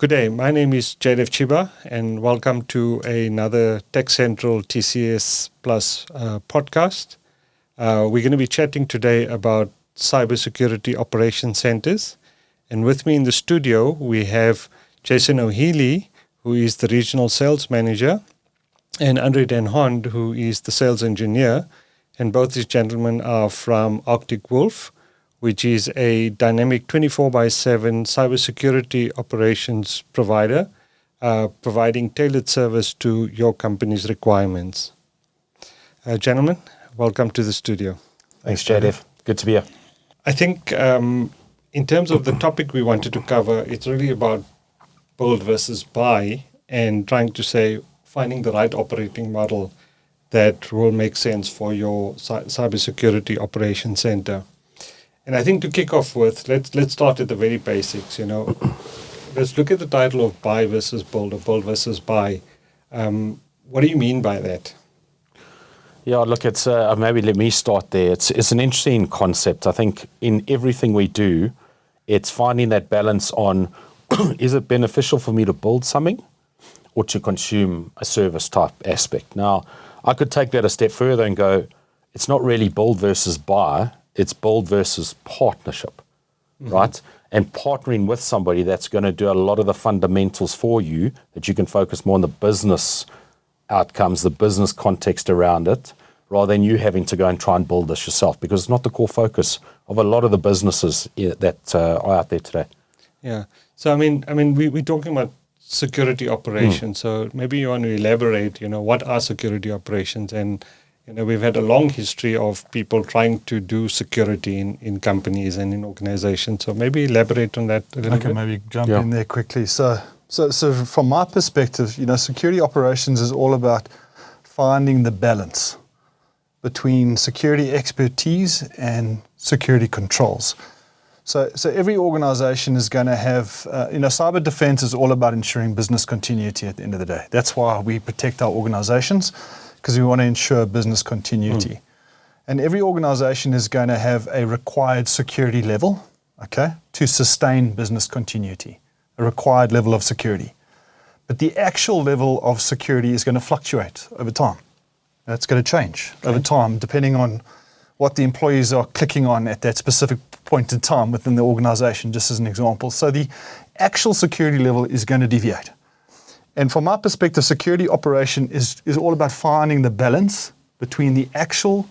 Good day. My name is Jaidev Chiba, and welcome to another TechCentral TCS Plus podcast. We're going to be chatting today about cybersecurity operation centers. And with me in the studio, we have Jason Oehley, who is the regional sales manager, and Andre Den Hond, who is the sales engineer. And both these gentlemen are from Arctic Wolf, which is a dynamic 24/7 cybersecurity operations provider, providing tailored service to your company's requirements. Gentlemen, welcome to the studio. Thanks, Jaidev. Good to be here. I think in terms of the topic we wanted to cover, it's really about build versus buy and trying to say, finding the right operating model that will make sense for your cybersecurity operation center. And I think to kick off with, let's start at the very basics. Let's look at the title of buy versus build, or build versus buy. What do you mean by that? Yeah, look, it's maybe let me start there. It's an interesting concept. I think in everything we do, it's finding that balance on is it beneficial for me to build something or to consume a service type aspect. Now, I could take that a step further and go, it's not really build versus buy. It's build versus partnership, right? And partnering with somebody that's going to do a lot of the fundamentals for you, that you can focus more on the business outcomes, the business context around it, rather than you having to go and try and build this yourself, because it's not the core focus of a lot of the businesses that are out there today. Yeah. So, we're talking about security operations. So maybe you want to elaborate, what are security operations? And we've had a long history of people trying to do security in companies and in organizations. So maybe elaborate on that a little bit. I can maybe jump in there quickly. So from my perspective, security operations is all about finding the balance between security expertise and security controls. So every organization is going to have, cyber defense is all about ensuring business continuity at the end of the day. That's why we protect our organizations, because we want to ensure business continuity. And every organization is going to have a required security level, to sustain business continuity, a required level of security. But the actual level of security is going to fluctuate over time. That's going to change over time, depending on what the employees are clicking on at that specific point in time within the organization, just as an example. So the actual security level is going to deviate. And from my perspective, security operation is all about finding the balance between the actual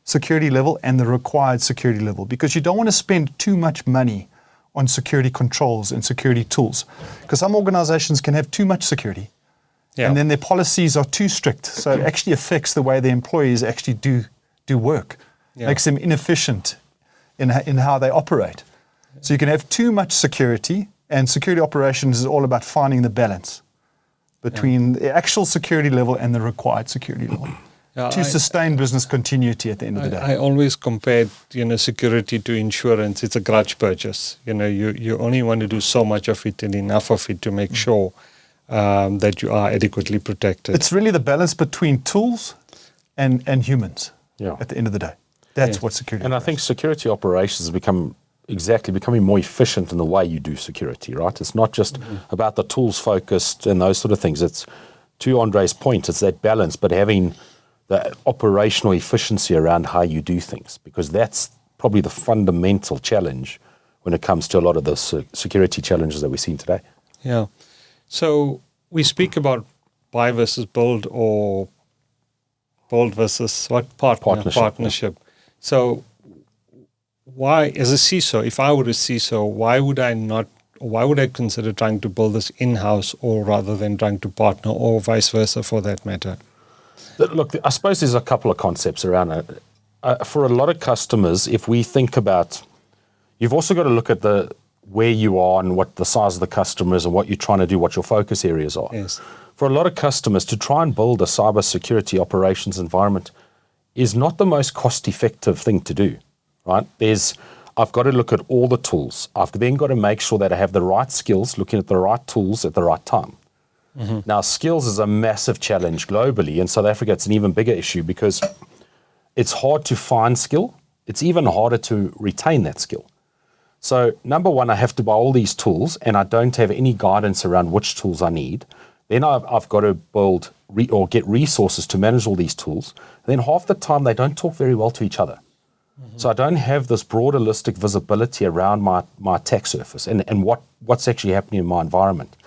security level and the required security level, because you don't want to spend too much money on security controls and security tools, because some organizations can have too much security, and then their policies are too strict. So it actually affects the way the employees actually do work, makes them inefficient in how they operate. So you can have too much security, and security operations is all about finding the balance between the actual security level and the required security level to sustain business continuity at the end of the day. I always compared, security to insurance. It's a grudge purchase. You only want to do so much of it and enough of it to make sure that you are adequately protected. It's really the balance between tools and humans at the end of the day. That's what security is. And I think security operations becoming more efficient in the way you do security, right? It's not just about the tools focused and those sort of things. It's, to Andre's point, it's that balance, but having the operational efficiency around how you do things, because that's probably the fundamental challenge when it comes to a lot of the security challenges that we're seeing today. Yeah. So we speak about buy versus build, or build versus partnership. So why, as a CISO, if I were a CISO, why would I consider trying to build this in-house, or rather than trying to partner, or vice versa for that matter? Look, I suppose there's a couple of concepts around it. For a lot of customers, if we think about, you've also got to look at where you are and what the size of the customer is and what you're trying to do, what your focus areas are. Yes. For a lot of customers, to try and build a cybersecurity operations environment is not the most cost-effective thing to do, right? I've got to look at all the tools. I've then got to make sure that I have the right skills, looking at the right tools at the right time. Now, skills is a massive challenge globally. In South Africa, it's an even bigger issue because it's hard to find skill. It's even harder to retain that skill. So number one, I have to buy all these tools and I don't have any guidance around which tools I need. Then I've got to build or get resources to manage all these tools. And then half the time they don't talk very well to each other. So I don't have this broad holistic visibility around my attack surface and what's actually happening in my environment.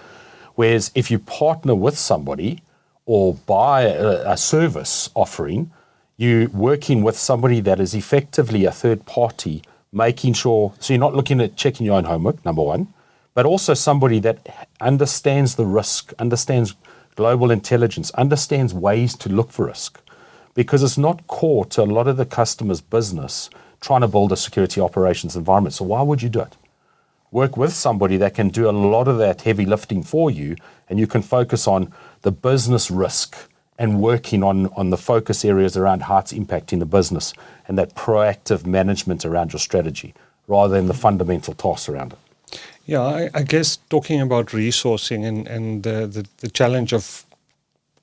Whereas if you partner with somebody or buy a service offering, you're working with somebody that is effectively a third party, making sure, so you're not looking at checking your own homework, number one, but also somebody that understands the risk, understands global intelligence, understands ways to look for risk. Because it's not core to a lot of the customer's business trying to build a security operations environment. So why would you do it? Work with somebody that can do a lot of that heavy lifting for you, and you can focus on the business risk and working on the focus areas around how it's impacting the business and that proactive management around your strategy rather than the fundamental tasks around it. Yeah, I guess talking about resourcing and the challenge of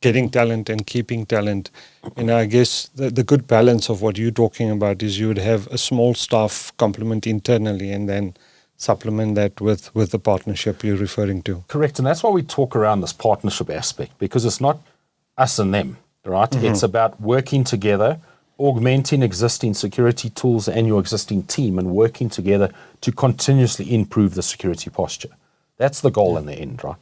getting talent and keeping talent, I guess the good balance of what you're talking about is you would have a small staff complement internally and then supplement that with the partnership you're referring to. Correct, and that's why we talk around this partnership aspect, because it's not us and them, right? Mm-hmm. It's about working together, augmenting existing security tools and your existing team and working together to continuously improve the security posture. That's the goal in the end, right?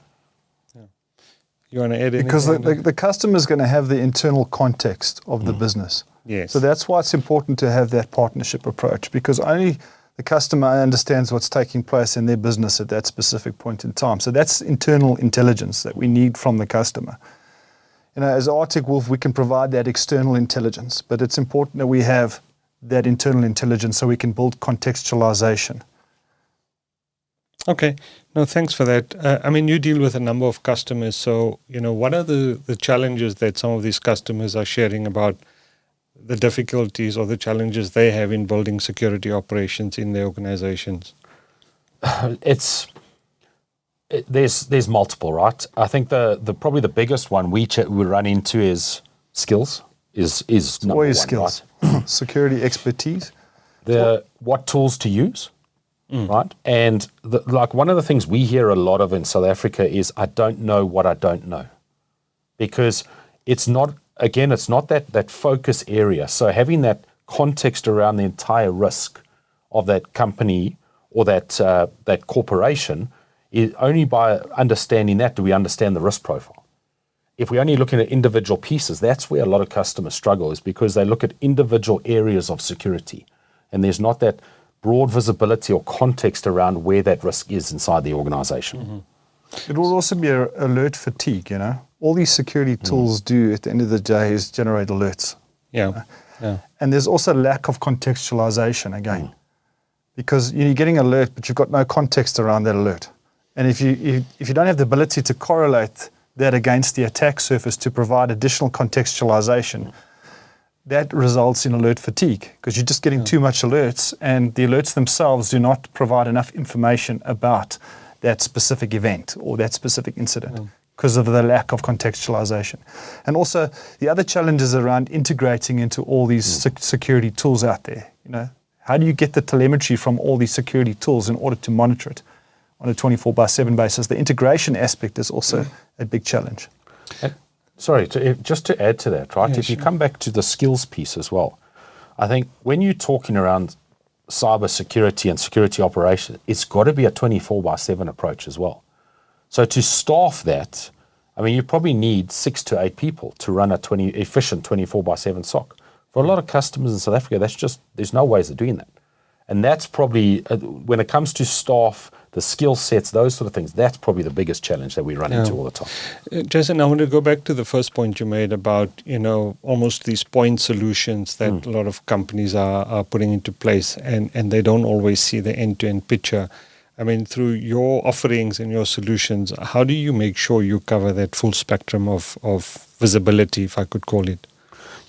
You want to add anything? Because the customer is going to have the internal context of the business. Yes. So that's why it's important to have that partnership approach, because only the customer understands what's taking place in their business at that specific point in time. So that's internal intelligence that we need from the customer. As Arctic Wolf, we can provide that external intelligence, but it's important that we have that internal intelligence so we can build contextualization. Okay. No, thanks for that. You deal with a number of customers. So, what are the challenges that some of these customers are sharing about the difficulties or the challenges they have in building security operations in their organizations? There's multiple, right? I think the probably the biggest one we run into is skills. Is number always one, skills, right? Security expertise. What tools to use. Right. And one of the things we hear a lot of in South Africa is, I don't know what I don't know. Because it's not that focus area. So having that context around the entire risk of that company or that corporation, is only by understanding that do we understand the risk profile. If we're only looking at individual pieces, that's where a lot of customers struggle, is because they look at individual areas of security and there's not that broad visibility or context around where that risk is inside the organization. Mm-hmm. It will also be alert fatigue, All these security tools do at the end of the day is generate alerts. Yeah. And there's also lack of contextualization again. Because you're getting alert, but you've got no context around that alert. And if you don't have the ability to correlate that against the attack surface to provide additional contextualization, that results in alert fatigue, because you're just getting too much alerts, and the alerts themselves do not provide enough information about that specific event or that specific incident because of the lack of contextualization. And also the other challenges around integrating into all these security tools out there. How do you get the telemetry from all these security tools in order to monitor it on a 24/7 basis? The integration aspect is also a big challenge. Sorry, just to add to that, right? If you come back to the skills piece as well, I think when you're talking around cyber security and security operations, it's got to be a 24/7 approach as well. So to staff that, you probably need 6 to 8 people to run a efficient 24/7 SOC. For a lot of customers in South Africa, there's no ways of doing that. And that's probably, when it comes to staff, the skill sets, those sort of things, that's probably the biggest challenge that we run into all the time. Jason, I want to go back to the first point you made about, almost these point solutions that a lot of companies are putting into place, and they don't always see the end-to-end picture. Through your offerings and your solutions, how do you make sure you cover that full spectrum of visibility, if I could call it?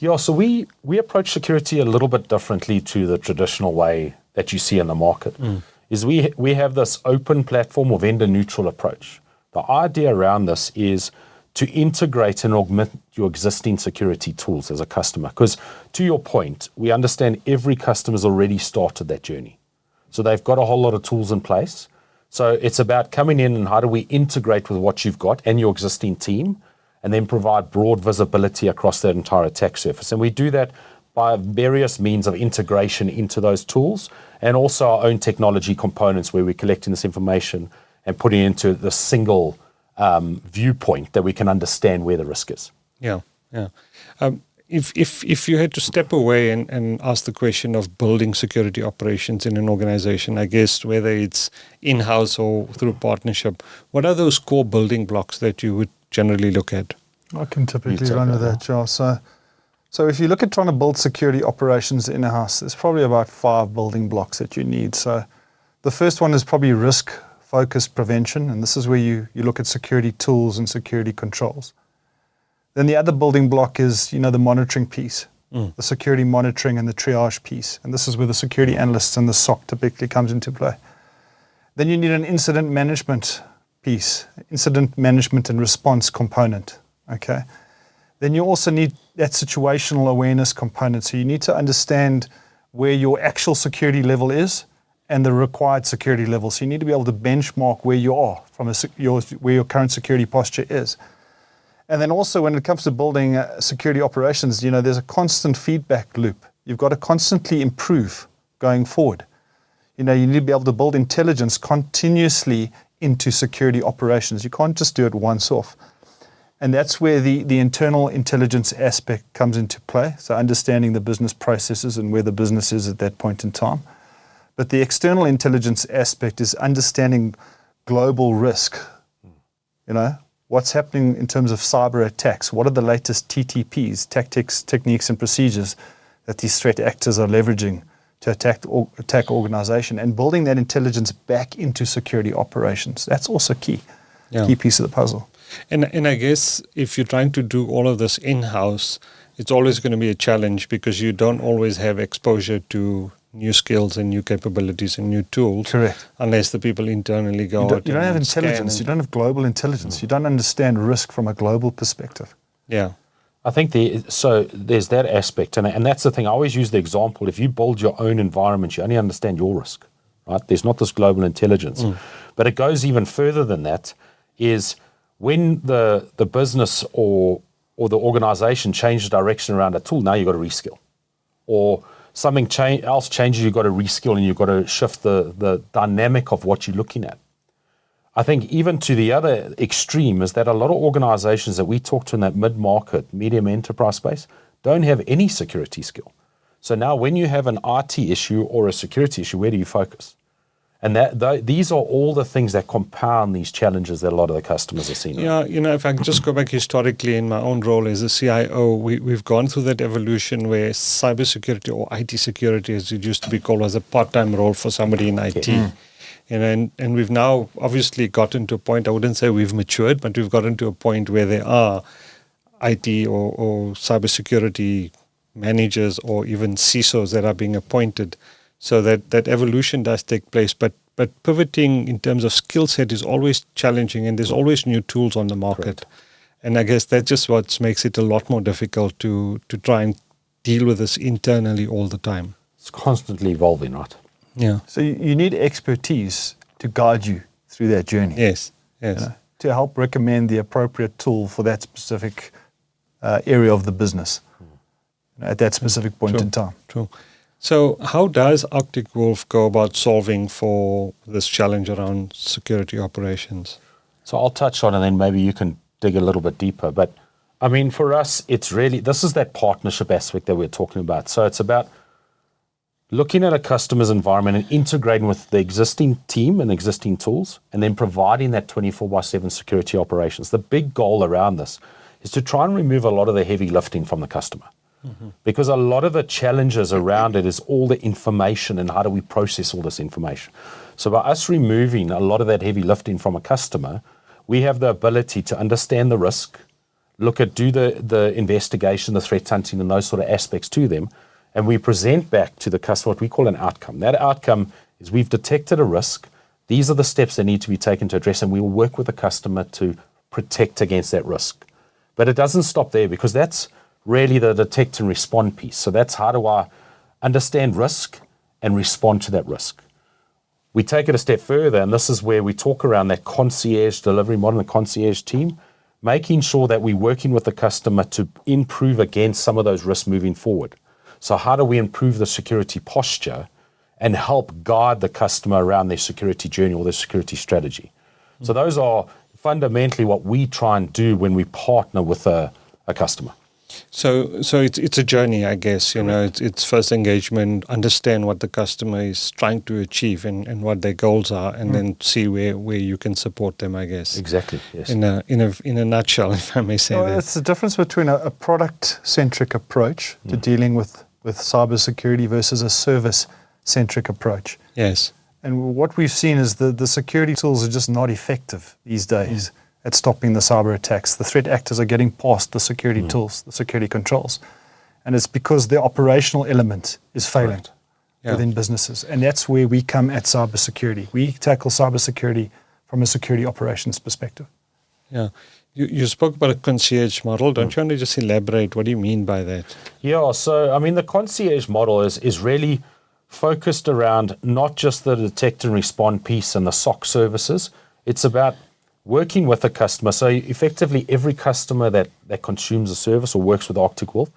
Yeah, so we approach security a little bit differently to the traditional way that you see in the market. Is we have this open platform or vendor neutral approach. The idea around this is to integrate and augment your existing security tools as a customer. Because to your point, we understand every customer's already started that journey. So they've got a whole lot of tools in place. So it's about coming in and how do we integrate with what you've got and your existing team, and then provide broad visibility across that entire attack surface. And we do that by various means of integration into those tools, and also our own technology components where we're collecting this information and putting it into the single viewpoint that we can understand where the risk is. Yeah. If you had to step away and ask the question of building security operations in an organization, I guess whether it's in-house or through partnership, what are those core building blocks that you would generally look at? I can typically run with that, Charles. So if you look at trying to build security operations in-house, there's probably about 5 building blocks that you need. So the first one is probably risk-focused prevention, and this is where you look at security tools and security controls. Then the other building block is, the monitoring piece, the security monitoring and the triage piece. And this is where the security analysts and the SOC typically comes into play. Then you need an incident management piece, incident management and response component, okay? Then you also need that situational awareness component. So you need to understand where your actual security level is and the required security level. So you need to be able to benchmark where you are from where your current security posture is. And then also when it comes to building security operations, there's a constant feedback loop. You've got to constantly improve going forward. You need to be able to build intelligence continuously into security operations. You can't just do it once off. And that's where the internal intelligence aspect comes into play. So understanding the business processes and where the business is at that point in time. But the external intelligence aspect is understanding global risk. What's happening in terms of cyber attacks? What are the latest TTPs, tactics, techniques, and procedures that these threat actors are leveraging to attack organization, and building that intelligence back into security operations? That's also key piece of the puzzle. And I guess if you're trying to do all of this in-house, it's always going to be a challenge because you don't always have exposure to new skills and new capabilities and new tools. Correct. Unless the people internally go out. You don't have intelligence. You don't have global intelligence. You don't understand risk from a global perspective. Yeah. I think there's that aspect, and that's the thing. I always use the example, if you build your own environment, you only understand your risk, right? There's not this global intelligence. But it goes even further than that, is when the business or the organization changes direction around a tool, now you've got to reskill. Or something else changes, you've got to reskill, and you've got to shift the dynamic of what you're looking at. I think even to the other extreme is that a lot of organizations that we talk to in that mid-market, medium enterprise space don't have any security skill. So now when you have an IT issue or a security issue, where do you focus? And these are all the things that compound these challenges that a lot of the customers are seeing. Yeah, if I can just go back historically in my own role as a CIO, we've gone through that evolution where cybersecurity or IT security, as it used to be called, was a part-time role for somebody in IT. And we've now obviously gotten to a point, I wouldn't say we've matured, but we've gotten to a point where there are IT or cybersecurity managers or even CISOs that are being appointed. So that evolution does take place, but pivoting in terms of skill set is always challenging, and there's always new tools on the market. Correct. And I guess that's just what makes it a lot more difficult to try and deal with this internally all the time. It's constantly evolving, right? Yeah. So you need expertise to guide you through that journey. Yes. To help recommend the appropriate tool for that specific area of the business at that specific point in time. True. So how does Arctic Wolf go about solving for this challenge around security operations? So I'll touch on it, and then maybe you can dig a little bit deeper. But I mean, for us, it's really, this is that partnership aspect that we're talking about. So it's about looking at a customer's environment and integrating with the existing team and existing tools, and then providing that 24/7 security operations. The big goal around this is to try and remove a lot of the heavy lifting from the customer. Because a lot of the challenges around it is all the information and how do we process all this information. So by us removing a lot of that heavy lifting from a customer, we have the ability to understand the risk, do the investigation, the threat hunting, and those sort of aspects to them, and we present back to the customer what we call an outcome. That outcome is we've detected a risk, these are the steps that need to be taken to address, and we will work with the customer to protect against that risk. But it doesn't stop there, because that's really the detect and respond piece. So that's how do I understand risk and respond to that risk. we take it a step further, and this is where we talk around that concierge delivery model, the concierge team, making sure that we're working with the customer to improve against some of those risks moving forward. So how do we improve the security posture and help guide the customer around their security journey or their security strategy? So those are fundamentally what we try and do when we partner with a customer. So it's a journey, I guess. You know, it's first engagement, understand what the customer is trying to achieve and what their goals are, and then see where you can support them, I guess. Exactly. Yes. In a nutshell, if I may say that. It's the difference between a product-centric approach to dealing with cybersecurity versus a service-centric approach. Yes. And what we've seen is the security tools are just not effective these days at stopping the cyber attacks. The threat actors are getting past the security tools, the security controls. And it's because the operational element is failing within businesses. And that's where we come at cybersecurity. We tackle cybersecurity from a security operations perspective. Yeah. You spoke about a concierge model. Don't you want to just elaborate? What do you mean by that? Yeah, so I mean the concierge model is really focused around not just the detect and respond piece and the SOC services. It's about working with the customer. So effectively every customer that consumes a service or works with Arctic Wolf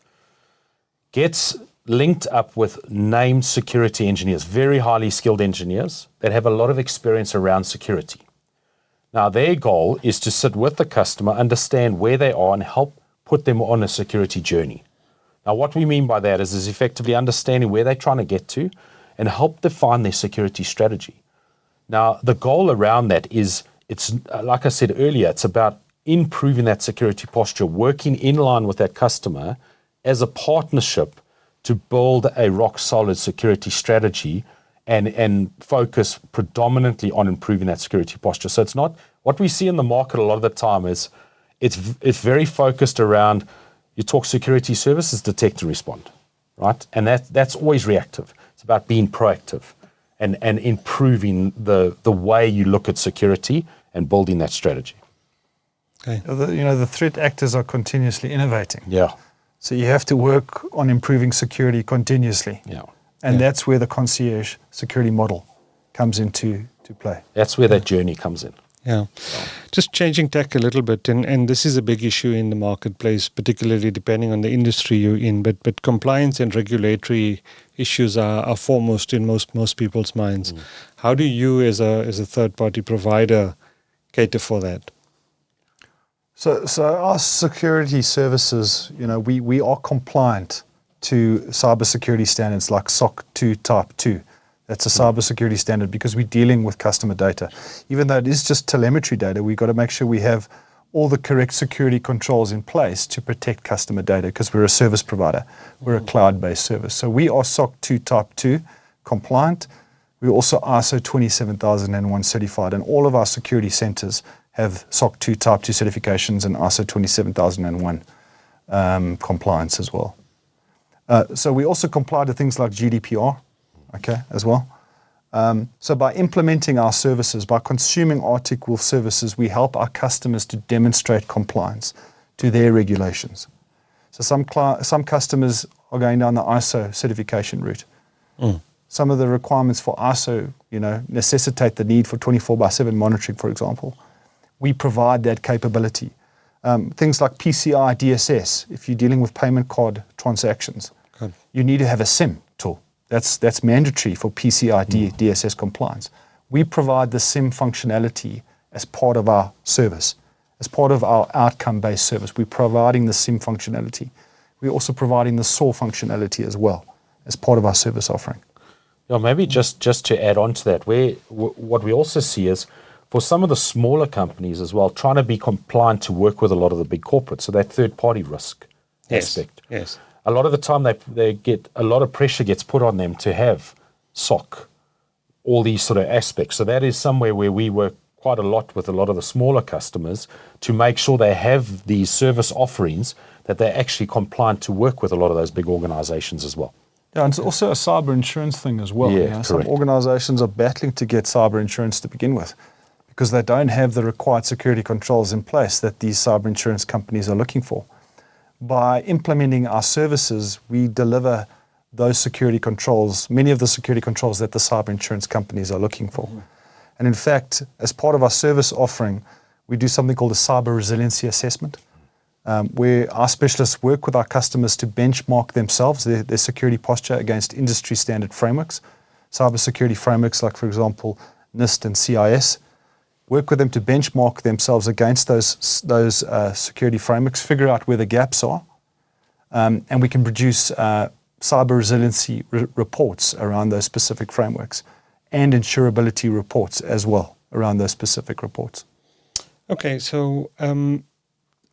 gets linked up with named security engineers, very highly skilled engineers that have a lot of experience around security. Now their goal is to sit with the customer, understand where they are and help put them on a security journey. Now, what we mean by that is effectively understanding where they're trying to get to and help define their security strategy. Now, the goal around that is, it's like I said earlier, it's about improving that security posture, working in line with that customer as a partnership to build a rock-solid security strategy and focus predominantly on improving that security posture. So it's not, what we see in the market a lot of the time is it's very focused around, you talk security services, detect and respond, right? And that's always reactive. It's about being proactive and improving the way you look at security and building that strategy. Okay. The threat actors are continuously innovating. Yeah. So you have to work on improving security continuously. Yeah. And that's where the concierge security model comes into play. That's where that journey comes in. Yeah. Just changing tack a little bit, and this is a big issue in the marketplace, particularly depending on the industry you're in, but compliance and regulatory issues are foremost in most people's minds. How do you as a third-party provider cater for that? So our security services, we are compliant to cybersecurity standards like SOC 2 Type 2. That's a cybersecurity standard because we're dealing with customer data. Even though it is just telemetry data, we've got to make sure we have all the correct security controls in place to protect customer data because we're a service provider. We're a cloud-based service. So we are SOC 2 Type 2 compliant. We're also ISO 27001 certified, and all of our security centers have SOC 2 Type 2 certifications and ISO 27001 compliance as well. So we also comply to things like GDPR, as well. So by implementing our services, by consuming Arctic Wolf services, we help our customers to demonstrate compliance to their regulations. So some customers are going down the ISO certification route. Some of the requirements for ISO, necessitate the need for 24/7 monitoring, for example. We provide that capability. Things like PCI DSS, if you're dealing with payment card transactions, you need to have a SIM tool. That's mandatory for PCI DSS compliance. We provide the SIM functionality as part of our service, as part of our outcome-based service. We're providing the SIM functionality. We're also providing the SOAR functionality as well as part of our service offering. Yeah, maybe just to add on to that, what we also see is for some of the smaller companies as well, trying to be compliant to work with a lot of the big corporates, so that third-party risk aspect. Yes. A lot of the time they get a lot of pressure gets put on them to have SOC, all these sort of aspects. So that is somewhere where we work quite a lot with a lot of the smaller customers to make sure they have these service offerings that they're actually compliant to work with a lot of those big organizations as well. Yeah, and it's also a cyber insurance thing as well. Yeah, Some correct. organizations are battling to get cyber insurance to begin with because they don't have the required security controls in place that these cyber insurance companies are looking for. By implementing our services, we deliver those security controls, many of the security controls that the cyber insurance companies are looking for. And in fact, as part of our service offering, we do something called a cyber resiliency assessment, where our specialists work with our customers to benchmark themselves, their security posture against industry standard frameworks, cybersecurity frameworks like, for example, NIST and CIS. Work with them to benchmark themselves against those security frameworks, figure out where the gaps are, and we can produce cyber resiliency reports around those specific frameworks and insurability reports as well around those specific reports. Okay, so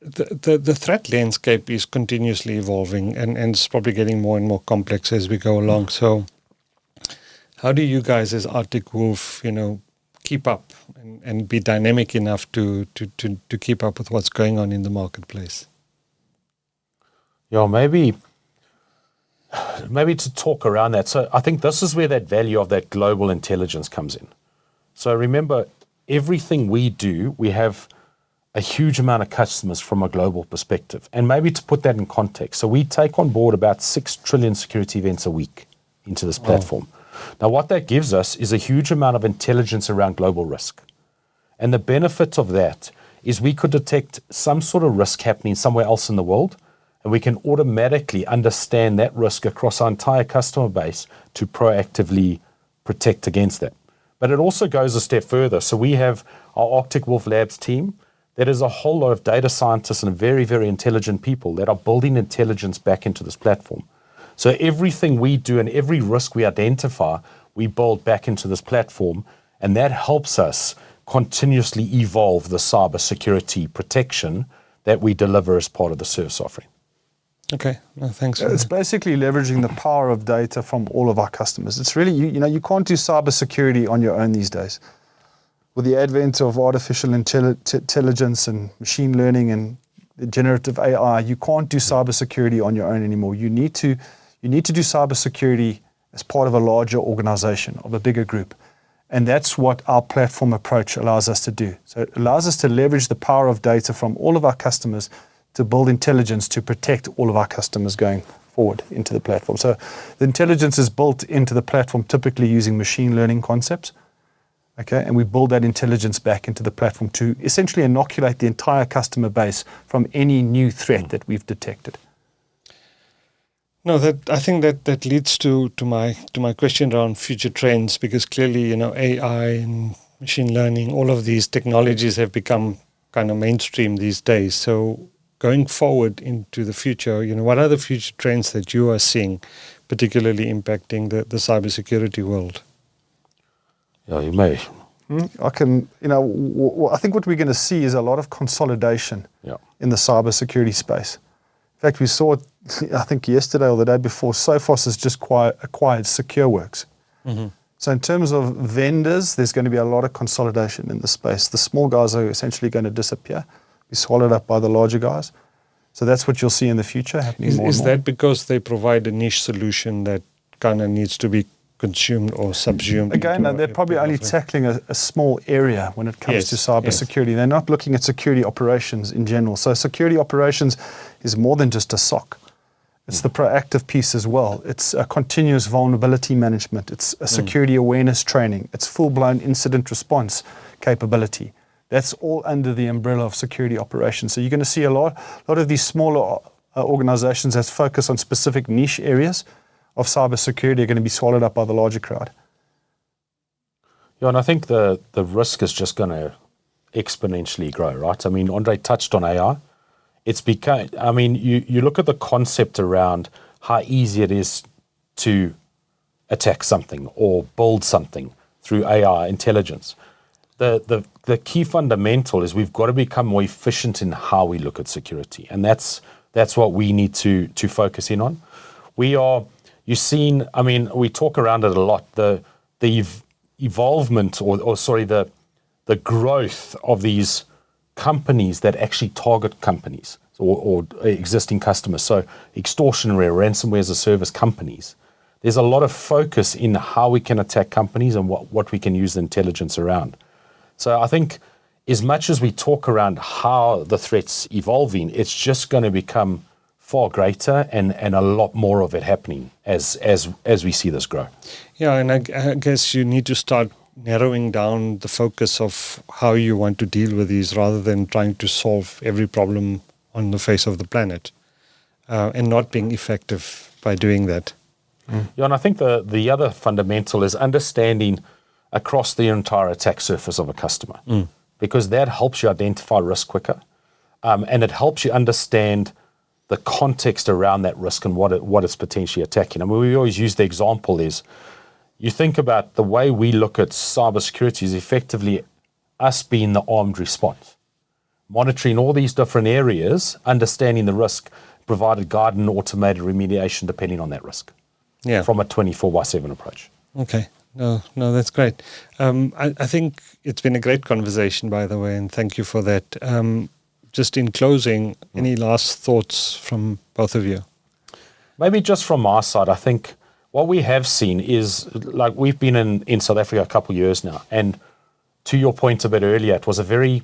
the threat landscape is continuously evolving and it's probably getting more and more complex as we go along. So how do you guys as Arctic Wolf, keep up and be dynamic enough to keep up with what's going on in the marketplace? Yeah, maybe to talk around that. So I think this is where that value of that global intelligence comes in. So remember, everything we do, we have a huge amount of customers from a global perspective. And maybe to put that in context, so we take on board about 6 trillion security events a week into this platform. Now, what that gives us is a huge amount of intelligence around global risk. And the benefit of that is we could detect some sort of risk happening somewhere else in the world, and we can automatically understand that risk across our entire customer base to proactively protect against that. But it also goes a step further. So we have our Arctic Wolf Labs team that is a whole lot of data scientists and very, very intelligent people that are building intelligence back into this platform. So everything we do and every risk we identify, we build back into this platform, and that helps us continuously evolve the cybersecurity protection that we deliver as part of the service offering. Okay, no, thanks. It's basically leveraging the power of data from all of our customers. It's really, you can't do cybersecurity on your own these days. With the advent of artificial intelligence and machine learning and generative AI, you can't do cybersecurity on your own anymore. You need to do cybersecurity as part of a larger organization, of a bigger group. And that's what our platform approach allows us to do. So it allows us to leverage the power of data from all of our customers to build intelligence to protect all of our customers going forward into the platform. So the intelligence is built into the platform, typically using machine learning concepts. Okay, and we build that intelligence back into the platform to essentially inoculate the entire customer base from any new threat that we've detected. No, I think that leads to my question around future trends, because clearly, AI and machine learning, all of these technologies have become kind of mainstream these days. So going forward into the future, what are the future trends that you are seeing, particularly impacting the cybersecurity world? Yeah, you may. I think what we're going to see is a lot of consolidation in the cybersecurity space. In fact, we saw it, I think yesterday or the day before, Sophos has just acquired SecureWorks. Mm-hmm. So in terms of vendors, there's going to be a lot of consolidation in the space. The small guys are essentially going to disappear, be swallowed up by the larger guys. So that's what you'll see in the future happening more and more. Is that because they provide a niche solution that kind of needs to be consumed or subsumed? Again, they're probably only tackling a small area when it comes to cybersecurity. Yes. They're not looking at security operations in general. So security operations is more than just a SOC. It's the proactive piece as well. It's a continuous vulnerability management. It's a security awareness training. It's full-blown incident response capability. That's all under the umbrella of security operations. So you're going to see a lot of these smaller organizations that focus on specific niche areas of cybersecurity are going to be swallowed up by the larger crowd. Yeah, and I think the risk is just going to exponentially grow, right? I mean, Andre touched on AI. It's become, you look at the concept around how easy it is to attack something or build something through AI intelligence. The key fundamental is we've got to become more efficient in how we look at security. And that's what we need to focus in on. We talk around it a lot, the evolvement the growth of these companies that actually target companies or existing customers. So extortionary, ransomware as a service companies. There's a lot of focus in how we can attack companies and what we can use the intelligence around. So I think as much as we talk around how the threat's evolving, it's just going to become far greater and a lot more of it happening as we see this grow. Yeah, and I guess you need to start narrowing down the focus of how you want to deal with these rather than trying to solve every problem on the face of the planet and not being effective by doing that. Yeah, and I think the other fundamental is understanding across the entire attack surface of a customer, because that helps you identify risk quicker, and it helps you understand the context around that risk and what it's potentially attacking. I mean, we always use the example is, you think about the way we look at cybersecurity is effectively us being the armed response, monitoring all these different areas, understanding the risk, provided guided and automated remediation depending on that risk. Yeah. From a 24/7 approach. Okay. No, that's great. I think it's been a great conversation, by the way, and thank you for that. Just in closing, any last thoughts from both of you? Maybe just from my side, I think what we have seen is, like, we've been in South Africa a couple of years now, and to your point a bit earlier, it was a very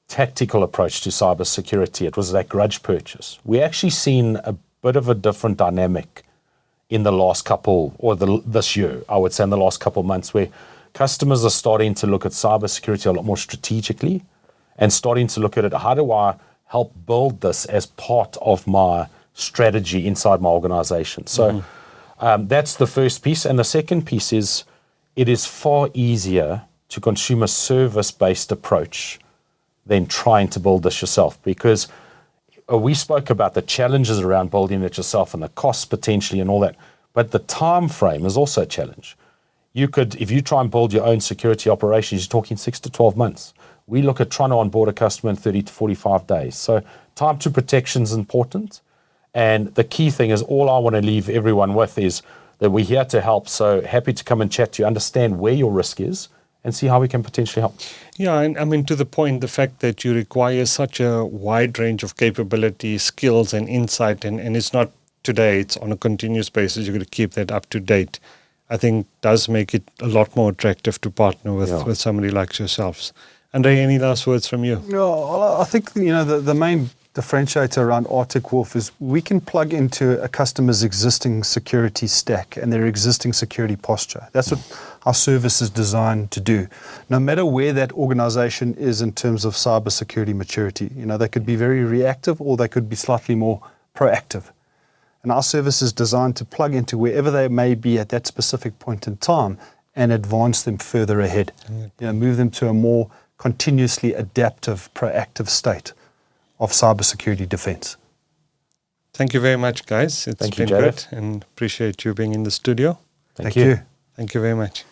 tactical approach to cybersecurity. It was that grudge purchase. We actually seen a bit of a different dynamic in the last couple, or this year, I would say in the last couple of months, where customers are starting to look at cybersecurity a lot more strategically and starting to look at it, how do I help build this as part of my strategy inside my organization? So that's the first piece. And the second piece is, it is far easier to consume a service-based approach than trying to build this yourself, because we spoke about the challenges around building it yourself and the costs potentially and all that, but the time frame is also a challenge. You could, if you try and build your own security operations, you're talking 6 to 12 months. We look at trying to onboard a customer in 30 to 45 days. So time to protection is important. And the key thing is, all I want to leave everyone with is that we're here to help. So happy to come and chat to you, understand where your risk is, and see how we can potentially help. Yeah, and I mean, to the point, the fact that you require such a wide range of capabilities, skills, and insight, and it's not today, it's on a continuous basis, you're going to keep that up to date, I think does make it a lot more attractive to partner with somebody like yourselves. Andre, any last words from you? No, I think the main differentiator around Arctic Wolf is we can plug into a customer's existing security stack and their existing security posture. That's what our service is designed to do. No matter where that organization is in terms of cybersecurity maturity, they could be very reactive or they could be slightly more proactive. And our service is designed to plug into wherever they may be at that specific point in time and advance them further ahead. Move them to a more continuously adaptive, proactive state of cybersecurity defense. Thank you very much, guys. It's Thank you, been Jared. great, and appreciate you being in the studio. Thank you. Thank you very much.